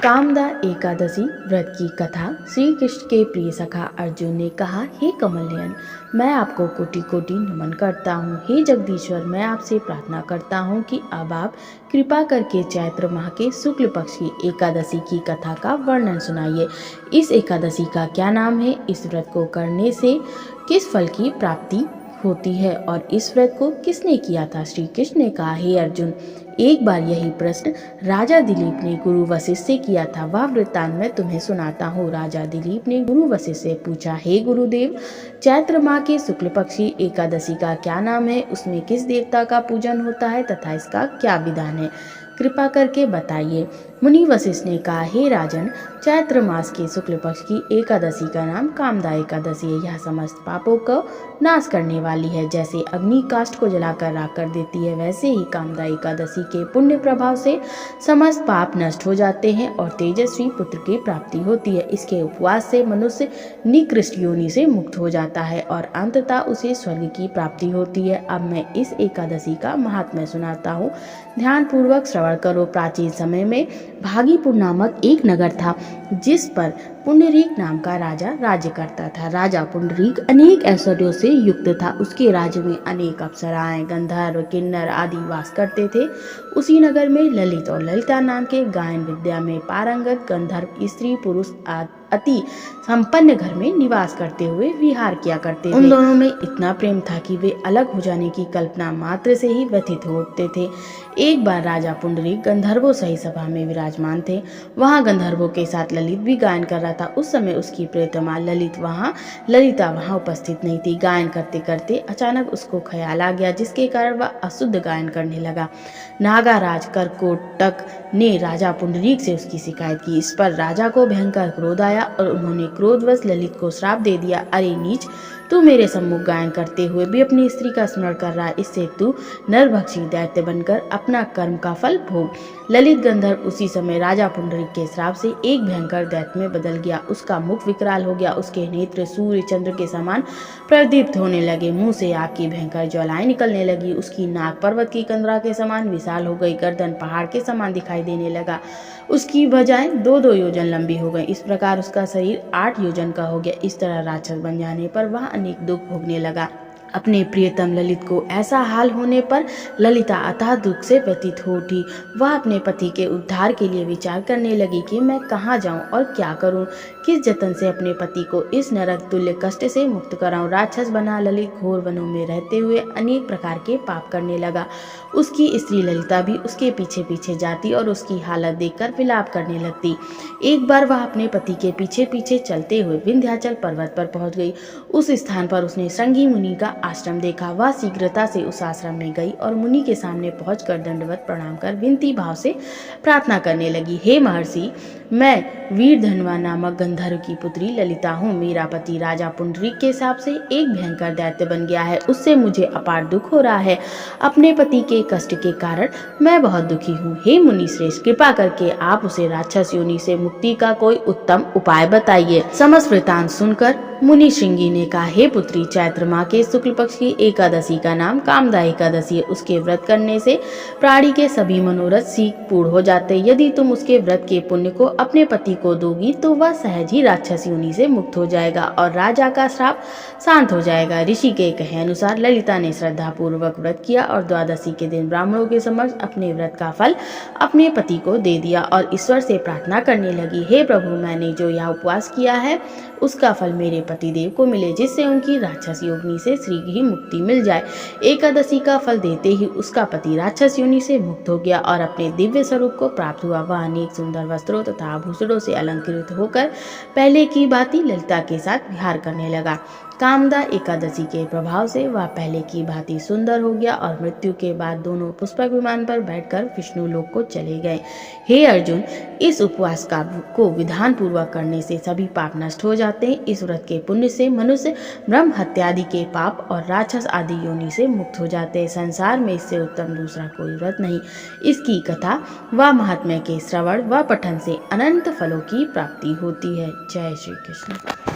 कामदा एकादशी व्रत की कथा। श्री कृष्ण के प्रिय सखा अर्जुन ने कहा, हे कमलनयन, मैं आपको कोटि कोटि नमन करता हूँ। हे जगदीश्वर, मैं आपसे प्रार्थना करता हूँ कि अब आप कृपा करके चैत्र माह के शुक्ल पक्ष की एकादशी की कथा का वर्णन सुनाइए। इस एकादशी का क्या नाम है, इस व्रत को करने से किस फल की प्राप्ति होती है और इस व्रत को किसने किया था। श्री कृष्ण ने कहा, हे अर्जुन, एक बार यही प्रश्न राजा दिलीप ने गुरु वशिष्ठ से किया था। वह वृत्तांत मैं तुम्हें सुनाता हूँ। राजा दिलीप ने गुरु वशिष्ठ से पूछा, हे गुरुदेव, चैत्र माह के शुक्ल पक्षी एकादशी का क्या नाम है, उसमें किस देवता का पूजन होता है तथा इसका क्या विधान है, कृपा करके बताइए। मुनि वशिष्ठ ने कहा, हे राजन, चैत्र मास के शुक्ल पक्ष की एकादशी का नाम कामदा एकादशी है। यह समस्त पापों को नाश करने वाली है। जैसे अग्नि काष्ठ को जलाकर राख कर देती है, वैसे ही कामदा एकादशी के पुण्य प्रभाव से समस्त पाप नष्ट हो जाते हैं और तेजस्वी पुत्र की प्राप्ति होती है। इसके उपवास से मनुष्य निकृष्ट योनि से मुक्त हो जाता है और अंततः उसे स्वर्ग की प्राप्ति होती है। अब मैं इस एकादशी का महात्म्य सुनाता हूँ, ध्यान पूर्वक श्रवण करो। प्राचीन समय में भागीपुर नामक एक नगर था, जिस पर पुंडरीक नाम का राजा राज्य करता था। राजा पुंडरीक अनेक ऐश्वर्यों से युक्त था। उसके राज्य में अनेक अप्सराएं, गंधर्व, किन्नर आदि वास करते थे। उसी नगर में ललित और ललिता नाम के गायन विद्या में पारंगत गंधर्व स्त्री पुरुष अति संपन्न घर में निवास करते हुए विहार किया करते थे। उन दोनों में इतना प्रेम था कि वे अलग हो जाने की कल्पना मात्र से ही व्यथित हो उठते थे। एक बार राजा पुंडरीक गंधर्वों सही सभा में विराजमान थे। वहां गंधर्वों के साथ ललित भी गायन कर रहा था। उस समय उसकी प्रियतमा ललिता वहां उपस्थित नहीं थी। गायन करते करते अचानक उसको ख्याल आ गया, जिसके कारण वह अशुद्ध गायन करने लगा। नागाराज करकोटक ने राजा पुंडरीक से उसकी शिकायत की। इस पर राजा को भयंकर क्रोध आया और उन्होंने क्रोधवश ललित को श्राप दे दिया, अरे नीच, तू मेरे सम्मुख गायन करते हुए भी अपनी स्त्री का स्मरण कर रहा है। इससे तू नरभक्षी दैत्य बनकर अपना कर्म का फल भोग। ललित गंधर्व उसी समय राजा पुंडरीक के श्राप से एक भयंकर दैत्य में बदल गया। उसका मुख विकराल हो गया, उसके नेत्र सूर्य चंद्र के समान प्रदीप्त होने लगे, मुंह से आग की भयंकर ज्वालाएं निकलने लगी। उसकी नाक पर्वत की कंदरा के समान विशाल हो गई, गर्दन पहाड़ के समान दिखाई देने लगा। उसकी भुजाएं 2-2 योजन लंबी हो गई। इस प्रकार उसका शरीर 8 योजन का हो गया। इस तरह राक्षस बन जाने पर वह अनेक दुख भोगने लगा। अपने प्रियतम ललित को ऐसा हाल होने पर ललिता अतः दुख से व्यतीत हो उठी। वह अपने पति के उद्धार के लिए विचार करने लगी कि मैं कहाँ जाऊं और क्या करूं, किस जतन से अपने पति को इस नरक तुल्य कष्ट से मुक्त कराऊं। राक्षस बना ललित घोर वनों में रहते हुए अनेक प्रकार के पाप करने लगा। उसकी स्त्री ललिता भी उसके पीछे पीछे जाती और उसकी हालत देखकर विलाप करने लगती। एक बार वह अपने पति के पीछे पीछे चलते हुए विंध्याचल पर्वत पर पहुंच गई। उस स्थान पर उसने श्रृंगी मुनि का आश्रम देखा। वह शीघ्रता से उस आश्रम में गई और मुनि के सामने पहुंचकर दंडवत प्रणाम कर विनती भाव से प्रार्थना करने लगी, हे महर्षि, मैं वीरधनवा नामक गंधर्व की पुत्री ललिता हूँ। मेरा पति राजा पुंडरीक के हिसाब से एक भयंकर दैत्य बन गया है। उससे मुझे अपार दुख हो रहा है। अपने पति के कष्ट के कारण मैं बहुत दुखी हूँ। हे मुनि श्रेष्ठ, कृपा करके आप उसे राक्षस योनि से मुक्ति का कोई उत्तम उपाय बताइए। समस्त वृतांत सुनकर मुनि श्रृंगी ने कहा, हे पुत्री, चैत्र माह के शुक्ल पक्ष की एकादशी का नाम कामदा एकादशी है। उसके व्रत करने से प्राणी के सभी मनोरथ शीघ्र पूर्ण हो जाते। यदि तुम उसके व्रत के पुण्य को अपने पति को दोगी तो वह सहज ही राक्षस योनि से मुक्त हो जाएगा और राजा का श्राप शांत हो जाएगा। ऋषि के कहे अनुसार ललिता ने श्रद्धा पूर्वक व्रत किया और द्वादशी के दिन ब्राह्मणों के समक्ष अपने व्रत का फल अपने पति को दे दिया और ईश्वर से प्रार्थना करने लगी, हे प्रभु, मैंने जो यह उपवास किया है उसका फल मेरे पतिदेव को मिले, जिससे उनकी राक्षस योनि से शीघ्र ही मुक्ति मिल जाए। एकादशी का फल देते ही उसका पति राक्षस योनि से मुक्त हो गया और अपने दिव्य स्वरूप को प्राप्त हुआ। वह अनेक सुंदर वस्त्रों तथा आभूषणों से अलंकृत होकर पहले की भांति ललिता के साथ विहार करने लगा। कामदा एकादशी के प्रभाव से वह पहले की भांति सुंदर हो गया और मृत्यु के बाद दोनों पुष्पक विमान पर बैठकर विष्णु लोक को चले गए। हे अर्जुन, इस उपवास को विधान पूर्वक करने से सभी पाप नष्ट हो जाते हैं। इस व्रत के पुण्य से मनुष्य ब्रह्म हत्यादि के पाप और राक्षस आदि योनि से मुक्त हो जाते हैं। संसार में इससे उत्तम दूसरा कोई व्रत नहीं। इसकी कथा व महात्म्य के श्रवण व पठन से अनंत फलों की प्राप्ति होती है। जय श्री कृष्ण।